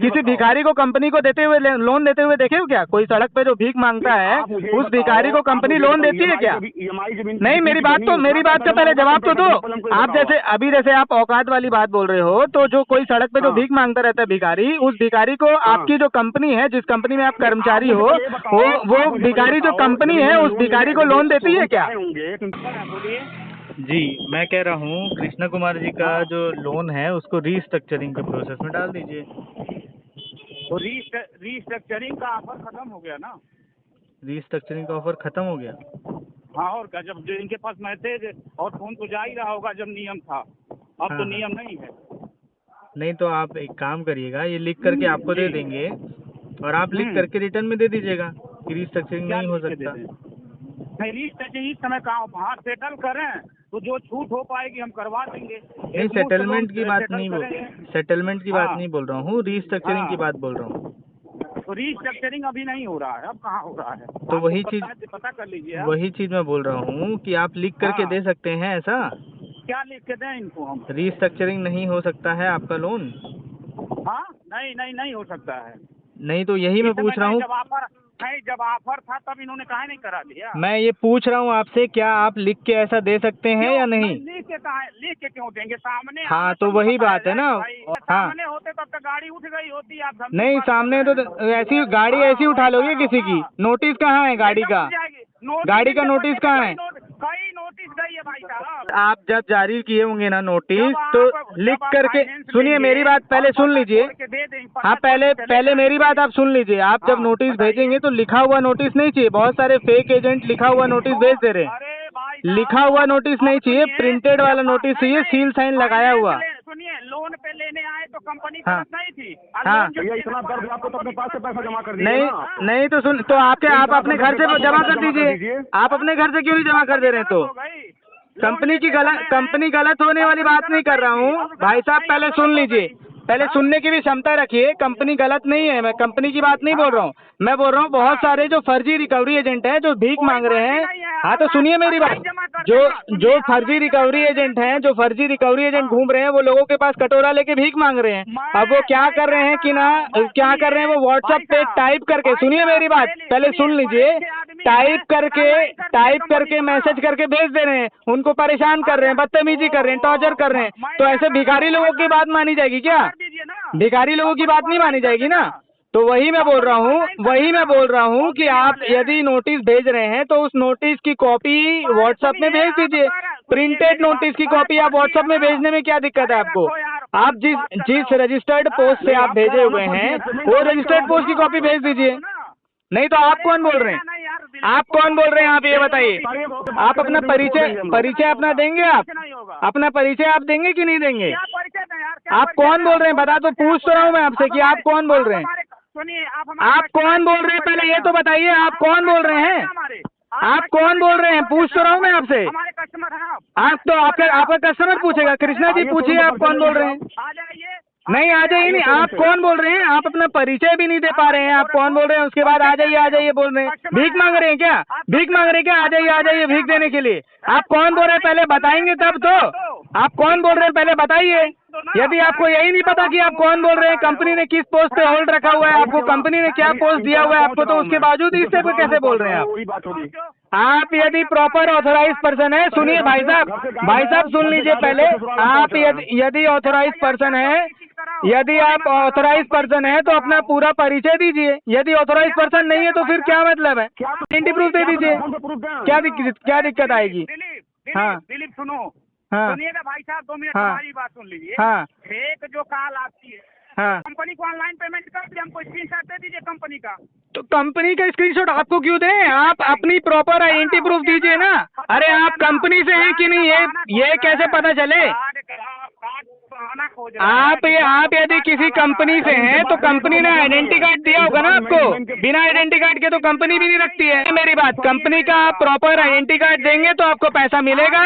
किसी भिखारी को कंपनी को देते हुए लोन देते हुए देखे हो क्या? कोई सड़क पे जो भीख मांगता है उस भिखारी को कंपनी लोन देती है क्या? नहीं, मेरी बात का पहले जवाब तो दो। आप जैसे आप औकात वाली बात बोल रहे हो, तो जो कोई सड़क पे जो भीख मांगता रहता है भिखारी, उस भिखारी को आपकी जो कंपनी है, जिस कंपनी में आप कर्मचारी हो, वो भिखारी जो कंपनी है उस भिखारी को लोन देती है क्या? जी, मैं कह रहा हूँ कृष्णा कुमार जी का जो लोन है उसको रीस्ट्रक्चरिंग के प्रोसेस में डाल दीजिए। तो रीस्ट्रक्चरिंग का ऑफर खत्म हो गया ना? रीस्ट्रक्चरिंग का ऑफर खत्म हो गया? हाँ, और क्या, जब इनके पास मैसेज और फोन तो जा ही रहा होगा जब नियम था, अब तो नियम नहीं है। नहीं तो आप एक काम करिएगा, ये लिख करके आपको दे देंगे और आप लिख करके रिटर्न में दे दीजिएगा कि रीस्ट्रक्चरिंग नहीं हो सकता। नहीं, रीस्ट्रक्चरिंग इस समय कहाँ, बाहर सेटल करें तो जो छूट हो पाएगी हम करवा देंगे। नहीं, सेटलमेंट की बात नहीं बोल रहा हूँ, रीस्ट्रक्चरिंग की बात बोल रहा हूँ। तो रीस्ट्रक्चरिंग अभी नहीं हो रहा है, अब कहाँ हो रहा है? तो वही चीज पता कर लीजिए। वही चीज मैं बोल रहा हूँ कि आप लिख करके दे सकते हैं ऐसा। क्या लिख के दें इनको हम? रीस्ट्रक्चरिंग नहीं हो सकता है आपका लोन। हाँ, नहीं हो सकता है। नहीं तो यही मैं पूछ रहा हूँ, जब ऑफर था तब इन्होंने काहे नहीं करा दिया? मैं ये पूछ रहा हूँ आपसे, क्या आप लिख के ऐसा दे सकते हैं या नहीं? लिख के क्यों देंगे? सामने हाँ, तो वही बात है ना। हाँ, सामने होते तब तक गाड़ी उठ गई होती। आप नहीं, सामने तो ऐसी गाड़ी ऐसी उठा लोगे किसी की? नोटिस कहाँ है गाड़ी का? गाड़ी का नोटिस कहाँ है? कई नोटिस गई है भाई साहब। आप जब जारी किए होंगे ना नोटिस, तो लिख करके, सुनिए मेरी बात पहले सुन लीजिए। हाँ, पहले मेरी बात आप सुन लीजिए। आप जब नोटिस भेजेंगे तो लिखा हुआ नोटिस नहीं चाहिए। बहुत सारे फेक एजेंट लिखा हुआ नोटिस भेज दे रहे हैं। लिखा हुआ नोटिस नहीं चाहिए, प्रिंटेड वाला नोटिस चाहिए, सील साइन लगाया हुआ। सुनिए, लोन पे लेने आए तो कंपनी नहीं थी। हाँ, इतना दर्द आपको तो अपने पास से पैसा जमा कर दिया। नहीं तो सुन, तो आप अपने घर से जमा कर दीजिए। आप अपने घर से क्यों नहीं जमा कर दे रहे हैं? तो कंपनी गलत होने वाली बात नहीं कर रहा हूँ भाई साहब, पहले सुन लीजिए। पहले सुनने की भी क्षमता रखिए। कंपनी गलत नहीं है, मैं कंपनी की बात नहीं बोल रहा हूँ। मैं बोल रहा हूँ बहुत सारे जो फर्जी रिकवरी एजेंट हैं जो भीख मांग रहे हैं। हाँ, तो सुनिए मेरी बात। जो फर्जी रिकवरी एजेंट घूम रहे हैं, वो लोगों के पास कटोरा लेके भीख मांग रहे हैं। अब वो क्या कर रहे हैं वो व्हाट्सएप पे टाइप करके, सुनिए मेरी बात, पहले सुन लीजिए, टाइप करके मैसेज करके भेज दे रहे हैं, उनको परेशान कर रहे हैं, बदतमीजी कर रहे हैं, टॉर्चर कर रहे हैं। तो ऐसे भिखारी लोगों की बात मानी जाएगी क्या? भिखारी लोगों की बात नहीं मानी जाएगी ना। तो वही मैं बोल रहा हूँ कि आप यदि नोटिस भेज रहे हैं तो उस नोटिस की कॉपी व्हाट्सएप में भेज दीजिए। प्रिंटेड नोटिस की कॉपी आप व्हाट्सएप में भेजने में क्या दिक्कत है आपको? आप जिस रजिस्टर्ड पोस्ट से आप भेजे हुए हैं वो रजिस्टर्ड पोस्ट की कॉपी भेज दीजिए। नहीं तो आप कौन बोल रहे हैं? आप ये बताइए। आप अपना परिचय अपना देंगे? आप अपना परिचय आप देंगे कि नहीं देंगे? आप कौन बोल रहे हैं? बता तो, पूछ तो रहा हूँ मैं आपसे कि आप कौन बोल रहे हैं? आप कौन बोल रहे हैं पहले ये तो बताइए। आप कौन बोल रहे हैं? आप कौन बोल रहे हैं? पूछ तो रहा हूँ मैं आपसे। आप तो आपका कस्टमर पूछेगा। कृष्णा जी पूछिए, आप कौन बोल रहे हैं? नहीं, आ जाइए। नहीं, आप कौन बोल रहे हैं? आप अपना परिचय भी नहीं दे पा रहे हैं। आप कौन बोल रहे हैं? उसके बाद आ जाइए बोल रहे हैं। भीख मांग रहे हैं क्या? आ जाइए भीख देने के लिए। आप कौन बोल रहे हैं पहले बताएंगे तब तो। आप कौन बोल रहे हैं पहले बताइए। यदि आपको यही नहीं पता कि आप कौन बोल रहे हैं, कंपनी ने किस पोस्ट पे होल्ड रखा हुआ है, आपको कंपनी ने क्या पोस्ट दिया हुआ है आपको, तो उसके बावजूद इस पे कैसे बोल रहे हैं आप यदि प्रॉपर ऑथोराइज पर्सन है, सुनिए भाई साहब सुन लीजिए पहले। आप यदि ऑथोराइज पर्सन है, यदि आप ऑथोराइज पर्सन है तो अपना पूरा परिचय दीजिए। यदि ऑथोराइज पर्सन नहीं है तो फिर क्या मतलब है? आइडेंटिटी प्रूफ दे दीजिए। क्या दिक्कत आएगी? हाँ, दिलीप सुनो। हाँ, सुनिएगा भाई साहब, 2 मिनट हमारी बात सुन लीजिए। हाँ, एक जो कॉल आती है, हाँ, कंपनी को ऑनलाइन पेमेंट कर दिए, हमको स्क्रीनशॉट दे दीजिए कंपनी का। तो कंपनी का स्क्रीनशॉट आपको क्यों दें? आप अपनी प्रॉपर आइडेंटिटी प्रूफ दीजिए ना। अरे आप कंपनी से हैं कि नहीं, ये कैसे पता चले? आप यदि किसी कंपनी से हैं तो कंपनी ने आइडेंटिटी कार्ड दिया होगा ना आपको। बिना आइडेंटिटी कार्ड के तो कंपनी भी नहीं रखती है। मेरी बात, कंपनी का आप प्रॉपर आइडेंटिटी कार्ड देंगे तो आपको पैसा मिलेगा।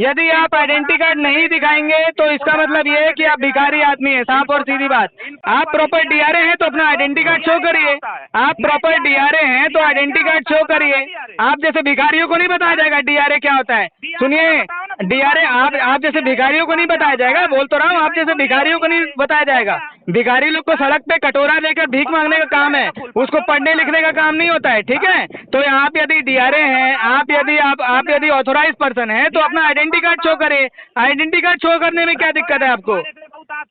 यदि आप आइडेंटिटी कार्ड नहीं दिखाएंगे तो इसका मतलब ये है कि आप भिखारी आदमी है, साफ और सीधी बात। आप प्रॉपर डीआरए हैं तो अपना आइडेंटिटी कार्ड शो करिए। आप प्रॉपर डीआरए हैं तो आइडेंटिटी कार्ड शो करिए। आप जैसे भिखारियों को नहीं बताया जाएगा डीआरए क्या होता है। सुनिए, डीआरए आप जैसे भिखारियों को नहीं बताया जाएगा, बोल तो रहा हूँ, आप जैसे भिखारियों को नहीं बताया जाएगा। भिखारी लोग को सड़क पे कटोरा लेकर भीख मांगने का काम है, उसको पढ़ने लिखने का काम नहीं होता है, ठीक है। तो आप यदि डीआरए हैं, आप यदि ऑथोराइज पर्सन है तो अपना आइडेंटिटी कार्ड शो करे। आइडेंटिटी कार्ड शो करने में क्या दिक्कत है आपको?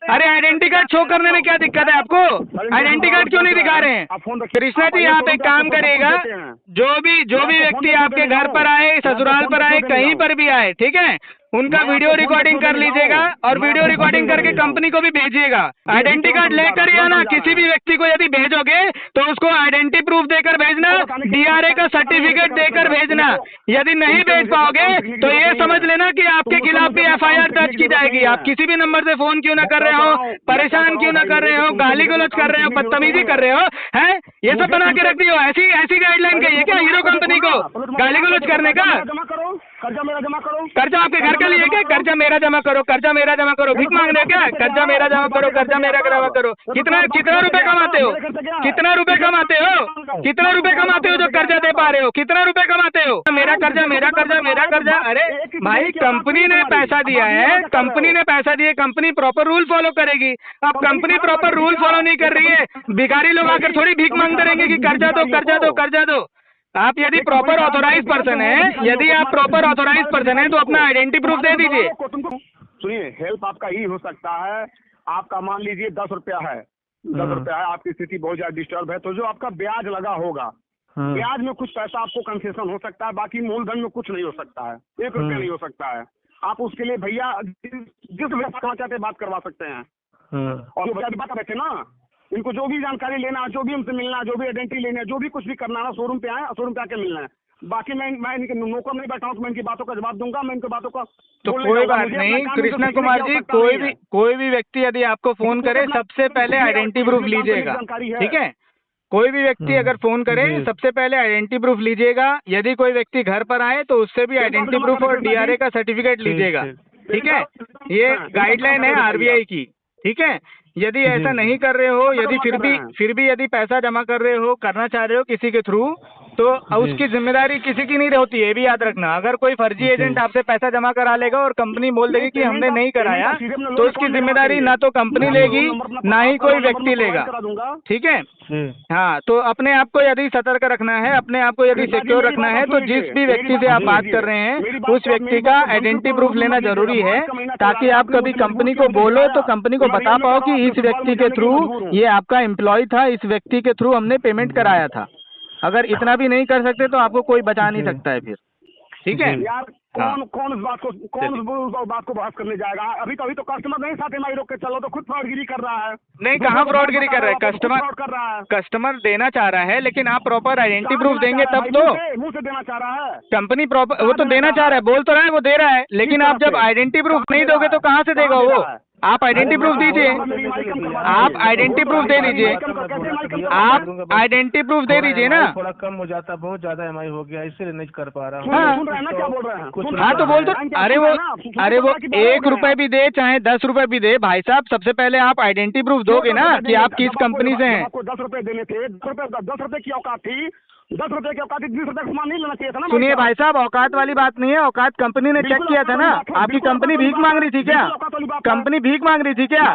अरे आइडेंटिटी कार्ड शो करने में क्या दिक्कत है आपको? आइडेंटिटी कार्ड क्यों नहीं दिखा रहे हैं? कृष्णा जी आप एक काम करिएगा, जो भी व्यक्ति आपके घर पर आए, ससुराल पर आए, कहीं पर भी आए, ठीक है, उनका वीडियो रिकॉर्डिंग कर लीजिएगा और वीडियो रिकॉर्डिंग करके कंपनी को भी भेजिएगा। आइडेंटिटी कार्ड लेकर ही आना। किसी भी व्यक्ति को यदि भेजोगे तो उसको आइडेंटिटी प्रूफ देकर भेजना, डीआरए का सर्टिफिकेट देकर भेजना। यदि नहीं भेज पाओगे तो ये समझ लेना कि आपके खिलाफ भी एफआईआर दर्ज की जाएगी। आप किसी भी नंबर से फोन क्यों ना कर रहे हो, परेशान क्यों ना कर रहे हो, गाली गलौज कर रहे हो, बदतमीजी कर रहे हो, हैं, ये सब बना के रख दियो। ऐसी गाइडलाइन कही है क्या हीरो कंपनी को गाली गलौज करने का? कर्जा मेरा जमा करो। कर्जा आपके घर के लिए क्या? कर्जा मेरा जमा करो, कर्जा मेरा जमा करो, भीख मांगने क्या? कर्जा मेरा जमा करो, कर्जा मेरा जमा करो। कितना रुपए कमाते हो? कितना रुपए कमाते हो? कितना रुपए कमाते हो जो कर्जा दे पा रहे हो? कितना रुपए कमाते हो? मेरा कर्जा, मेरा कर्जा, मेरा कर्जा। अरे भाई कंपनी ने पैसा दिया है, कंपनी ने पैसा दिया, कंपनी प्रॉपर रूल फॉलो करेगी। अब कंपनी प्रॉपर रूल फॉलो नहीं कर रही है, भिखारी लोग आकर थोड़ी भीख मांगते रहेंगे कि कर्जा दो, कर्जा दो, कर्जा दो। आप यदि प्रॉपर ऑथोराइज पर्सन है, यदि आप प्रॉपर ऑथोराइज पर्सन है तो अपना आइडेंटिटी प्रूफ दे दीजिए। सुनिए, हेल्प आपका ही हो सकता है। आपका मान लीजिए 10 रुपया है, 10 रुपया है, आपकी स्थिति बहुत ज्यादा डिस्टर्ब है, तो जो आपका ब्याज लगा होगा, ब्याज में कुछ पैसा आपको कंसेशन हो सकता है, बाकी मूलधन में कुछ नहीं हो सकता है, 1 रुपया नहीं हो सकता है। आप उसके लिए भैया जिस व्यवस्था चाहते हैं बात करवा सकते हैं। और बात बैठे ना, इनको जो भी जानकारी लेना, जो भी हमसे मिलना, जो भी आइडेंटिटी लेना, जो भी कुछ भी करना है, शोरूम पे आए, शोरूम पे आके मिलना है। बाकी मैं इनके नौकर नहीं बैठा हूँ, तो मैं इनकी बातों का जवाब दूंगा, मैं इनकी बातों का तो कोई बात नहीं कृष्णा कुमार जी, कोई भी व्यक्ति यदि आपको फोन करे सबसे पहले आइडेंटिटी प्रूफ लीजिएगा, ठीक है। कोई भी व्यक्ति अगर फोन करे सबसे पहले आइडेंटिटी प्रूफ लीजिएगा। यदि कोई व्यक्ति घर पर आए तो उससे भी आइडेंटिटी प्रूफ और डीआरए का सर्टिफिकेट लीजिएगा, ठीक है। ये गाइडलाइन है आरबीआई की, ठीक है। यदि ऐसा नहीं कर रहे हो, यदि फिर भी यदि पैसा जमा कर रहे हो, करना चाह रहे हो किसी के थ्रू, तो उसकी जिम्मेदारी किसी की नहीं होती है, ये भी याद रखना। अगर कोई फर्जी एजेंट आपसे पैसा जमा करा लेगा और कंपनी बोल देगी कि हमने नहीं कराया, तो उसकी जिम्मेदारी ना तो कंपनी लेगी ना ही कोई व्यक्ति लेगा, ठीक है। हाँ, तो अपने आप को यदि सतर्क रखना है, अपने आप को यदि सिक्योर रखना है, तो जिस भी व्यक्ति से आप बात कर रहे हैं उस व्यक्ति का आइडेंटिटी प्रूफ लेना जरूरी है, ताकि आप कभी कंपनी को बोलो तो कंपनी को बता पाओ कि इस व्यक्ति के थ्रू ये आपका एम्प्लॉय था, इस व्यक्ति के थ्रू हमने पेमेंट कराया था। अगर इतना भी नहीं कर सकते तो आपको कोई बचा नहीं सकता है फिर, ठीक है। यार कौन इस बात को बहस करने जाएगा? अभी तो कस्टमर नहीं साथ एमआई रोक के चलो, तो खुद फ्रॉडगिरी कर रहा है। नहीं, कहाँ फ्रॉडगिरी कर रहा है? कस्टमर देना चाह रहा है, लेकिन आप प्रॉपर आइडेंटिटी प्रूफ देंगे तब तो। मुंह से देना चाह रहा है कंपनी प्रॉपर, वो तो देना चाह रहा है, बोल तो रहा है वो दे रहा है, लेकिन आप जब आइडेंटिटी प्रूफ नहीं दोगे तो कहाँ से देगा वो? आप आइडेंटिटी प्रूफ दीजिए, आप आइडेंटिटी प्रूफ दे दीजिए, आप आइडेंटिटी प्रूफ दे दीजिए ना। थोड़ा कम हो जाता, बहुत ज्यादा एमआई हो गया, इसलिए नहीं कर पा रहा हूँ। क्या बोल रहे हैं? हाँ तो बोल दो। अरे वो 1 रुपए भी दे चाहे 10 रुपए भी दे, भाई साहब सबसे पहले आप आइडेंटिटी प्रूफ दोगे ना कि आप किस कंपनी से हैं। आपको 10 रुपए देने थे, 10 रुपए की औकात थी, 10 रुपए की औकात, 20 रुपए का सामान नहीं लेना चाहिए था ना। सुनिए भाई साहब, औकात वाली बात नहीं है, औकात कंपनी ने चेक किया था ना। आपकी कंपनी भीख मांग रही थी क्या? कंपनी भीख मांग रही थी क्या?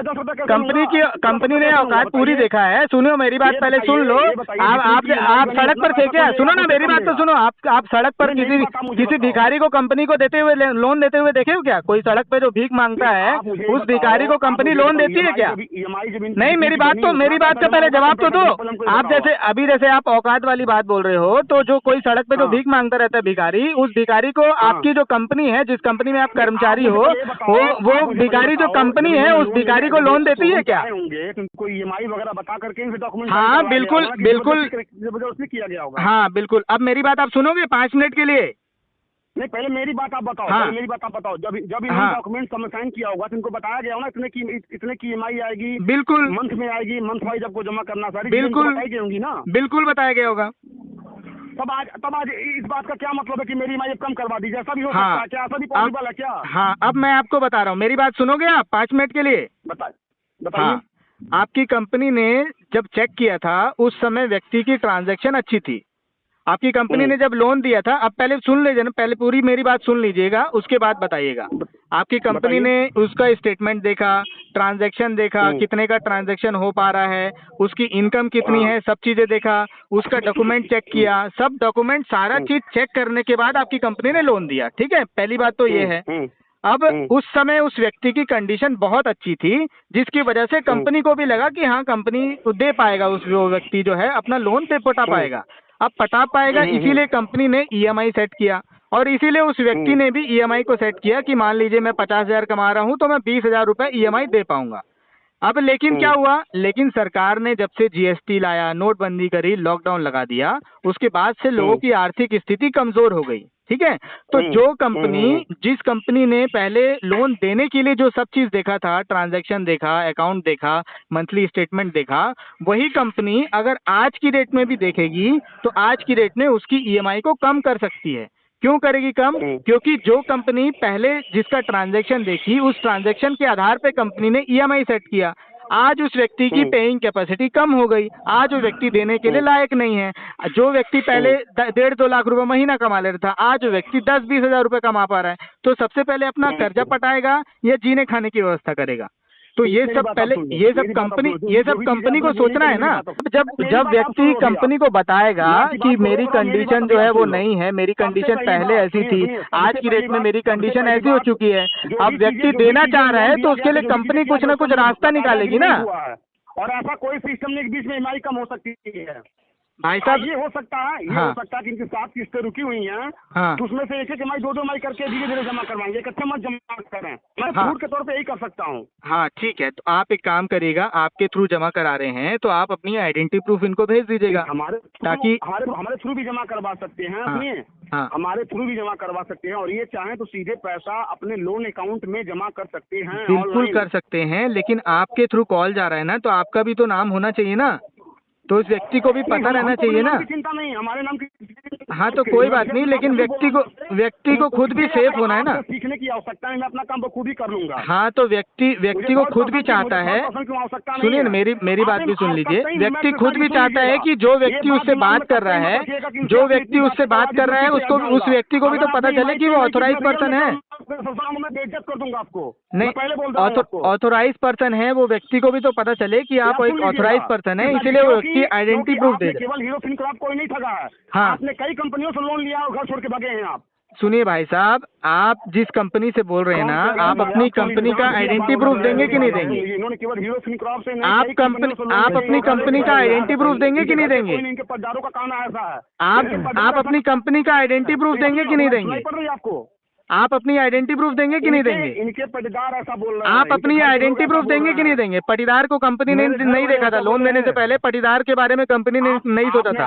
कंपनी ने औकात पूरी देखा है। सुनो मेरी बात पहले सुन लो। आप सड़क पर थे क्या? सुनो ना मेरी बात तो सुनो। आप सड़क पर किसी भिखारी को कंपनी को देते हुए, लोन देते हुए देखे हो क्या? कोई सड़क पे जो भीख मांगता है उस भिखारी को कंपनी लोन देती है क्या? नहीं, मेरी बात का पहले जवाब तो दो। आप जैसे आप औकात वाली बात बोल रहे हो, तो जो कोई सड़क पे जो भीख मांगता रहता है भिखारी, उस भिखारी को आपकी जो कंपनी है, जिस कंपनी में आप कर्मचारी हो, वो भिखारी जो कंपनी है उस भिखारी को लोन देती है क्या? कोई ईएमआई वगैरह बता करके डॉक्यूमेंट। हाँ बिल्कुल किया गया होगा। हाँ बिल्कुल। अब मेरी बात आप सुनोगे 5 मिनट के लिए? नहीं, पहले मेरी बात आप बताओ। हाँ। मेरी बात आप बताओ। जब डॉक्यूमेंट साइन किया होगा तो इनको बताया गया होगा ना इतने की ईएमआई आएगी, बिल्कुल मंथ में आएगी, मंथ वाइज आपको जमा करना, सारी बिल्कुल बताई गई होंगी ना। बिल्कुल बताया गया होगा। तब आज इस बात का क्या मतलब है कि मेरी ईएमआई कम करवा दीजिए? ऐसा भी हो सकता है क्या? ऐसा भी पॉसिबल है क्या? हाँ, अब मैं आपको बता रहा हूँ, मेरी बात सुनोगे आप 5 मिनट के लिए? बताइए। हाँ, आपकी कंपनी ने जब चेक किया था उस समय व्यक्ति की ट्रांजैक्शन अच्छी थी, आपकी कंपनी ने जब लोन दिया था, अब पहले सुन लीजिए ना, पहले पूरी मेरी बात सुन लीजिएगा, उसके बाद बताइएगा। आपकी कंपनी ने उसका स्टेटमेंट देखा, ट्रांजैक्शन देखा, कितने का ट्रांजैक्शन हो पा रहा है, उसकी इनकम कितनी है, सब चीजें देखा, उसका डॉक्यूमेंट चेक किया, सब डॉक्यूमेंट सारा चीज चेक करने के बाद आपकी कंपनी ने लोन दिया, ठीक है। पहली बात तो ये है। अब उस समय उस व्यक्ति की कंडीशन बहुत अच्छी थी, जिसकी वजह से कंपनी को भी लगा कि हाँ कंपनी दे पाएगा, उस वो व्यक्ति जो है अपना लोन पे पटा पाएगा। अब पटा पाएगा, इसीलिए कंपनी ने ईएमआई सेट किया, और इसीलिए उस व्यक्ति ने भी ईएमआई को सेट किया कि मान लीजिए मैं 50,000 कमा रहा हूँ तो मैं 20,000 रुपए ईएमआई दे पाऊंगा। अब लेकिन क्या हुआ, लेकिन सरकार ने जब से जीएसटी लाया, नोटबंदी करी, लॉकडाउन लगा दिया, उसके बाद से लोगों की आर्थिक स्थिति कमजोर हो गई, ठीक है। तो जो कंपनी, जिस कंपनी ने पहले लोन देने के लिए जो सब चीज देखा था, ट्रांजैक्शन देखा, अकाउंट देखा, मंथली स्टेटमेंट देखा, वही कंपनी अगर आज की डेट में भी देखेगी तो आज की डेट में उसकी ईएमआई को कम कर सकती है। क्यों करेगी कम? क्योंकि जो कंपनी पहले जिसका ट्रांजैक्शन देखी, उस ट्रांजैक्शन के आधार पे कंपनी ने ईएमआई सेट किया। आज उस व्यक्ति की पेइंग कैपेसिटी कम हो गई, आज वो व्यक्ति देने के लिए लायक नहीं है। जो व्यक्ति पहले 1.5-2 लाख रुपए महीना कमा लेता था, आज वो व्यक्ति 10-20 हजार रुपए कमा पा रहा है। तो सबसे पहले अपना कर्जा पटाएगा या जीने खाने की व्यवस्था करेगा। तो ये सब पहले, ये सब कंपनी को सोचना है ना। जब व्यक्ति कंपनी को बताएगा कि मेरी कंडीशन जो है वो नहीं है, मेरी कंडीशन पहले ऐसी थी, आज की डेट में मेरी कंडीशन ऐसी हो चुकी है, अब व्यक्ति देना चाह रहा है, तो उसके लिए कंपनी कुछ ना कुछ रास्ता निकालेगी ना। और ऐसा कोई सिस्टम नहीं बीच में ईएमआई कम हो सकती है भाई साहब। ये हो सकता है, ये हो सकता है कि इनकी 7 किस्तें रुकी हुई हैं, तो उसमें से एक ईएमआई 2 ईएमआई करके धीरे धीरे जमा करवाएंगे, इकट्ठे मत जमा करें। मैं छूट के तौर पे यही कर सकता हूँ। हाँ ठीक है, तो आप एक काम करिएगा, आपके थ्रू जमा करा रहे हैं तो आप अपनी आइडेंटिटी प्रूफ इनको भेज दीजिएगा, ताकि हमारे थ्रू भी जमा करवा सकते हैं, सुनिए, हमारे थ्रू भी जमा करवा सकते हैं, और ये चाहें तो सीधे पैसा अपने लोन अकाउंट में जमा कर सकते हैं। बिल्कुल कर सकते हैं, लेकिन आपके थ्रू कॉल जा रहा है ना, तो आपका भी तो नाम होना चाहिए ना, तो उस व्यक्ति को भी पता रहना चाहिए ना। चिंता नहीं, हमारे नाम की। हाँ तो कोई बात नहीं, लेकिन व्यक्ति को खुद भी सेफ होना है ना। सीखने की आवश्यकता है, मैं अपना काम खुद ही कर लूंगा। हाँ तो व्यक्ति को खुद भी चाहता है, सुनिए ना, मेरी बात भी सुन लीजिए। व्यक्ति खुद भी चाहता है कि जो व्यक्ति उससे बात कर रहा है, उसको, उस व्यक्ति को भी तो पता चले कि वो ऑथोराइज पर्सन है। बेइज्जत कर दूंगा आपको, नहीं, ऑथोराइज पर्सन है, वो व्यक्ति को भी तो पता चले कि आप एक ऑथोराइज पर्सन है, इसीलिए वो व्यक्ति आइडेंटिटी प्रूफ दे। केवल हीरो फिनकॉर्प कोई नहीं ठगा है। हाँ, आपने कई कंपनियों से लोन लिया और घर छोड़ के भागे हैं आप। सुनिए भाई साहब, आप जिस कंपनी से बोल रहे हैं ना, आप अपनी कंपनी का आइडेंटिटी प्रूफ देंगे कि नहीं देंगे? इन्होंने केवल हीरो फिनकॉर्प से आप अपनी कंपनी का आइडेंटिटी प्रूफ देंगे कि नहीं देंगे? इनके पट्टादारों का कहना ऐसा है। आप अपनी कंपनी का आइडेंटिटी प्रूफ देंगे कि नहीं देंगे? पड़ रही है आपको? आप अपनी आइडेंटिटी प्रूफ देंगे कि नहीं देंगे? इनके पट्टेदार ऐसा बोल रहे हैं। आप अपनी आइडेंटिटी प्रूफ देंगे कि नहीं देंगे? पट्टीदार को कंपनी ने नहीं देखा था, लोन देने से पहले पट्टीदार के बारे में कंपनी ने नहीं सोचा था।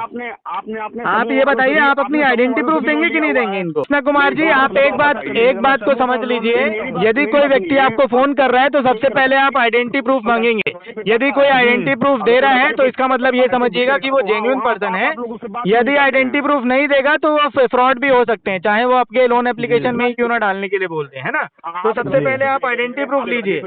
आप ये बताइए, आप अपनी आइडेंटिटी प्रूफ देंगे कि नहीं देंगे इनको? कृष्णा कुमार जी, आप एक बात को समझ लीजिए, यदि कोई व्यक्ति आपको फोन कर रहा है तो सबसे पहले आप आइडेंटिटी प्रूफ मांगेंगे। यदि कोई आइडेंटिटी प्रूफ दे रहा है तो इसका मतलब ये समझिएगा कि वो जेन्युइन पर्सन है। यदि आइडेंटिटी प्रूफ नहीं देगा तो वो फ्रॉड भी हो सकते हैं, चाहे वो आपके लोन एप्लीकेशन में ही क्यों ना डालने के लिए बोलते हैं ना। तो सबसे पहले आप आइडेंटिटी प्रूफ लीजिए।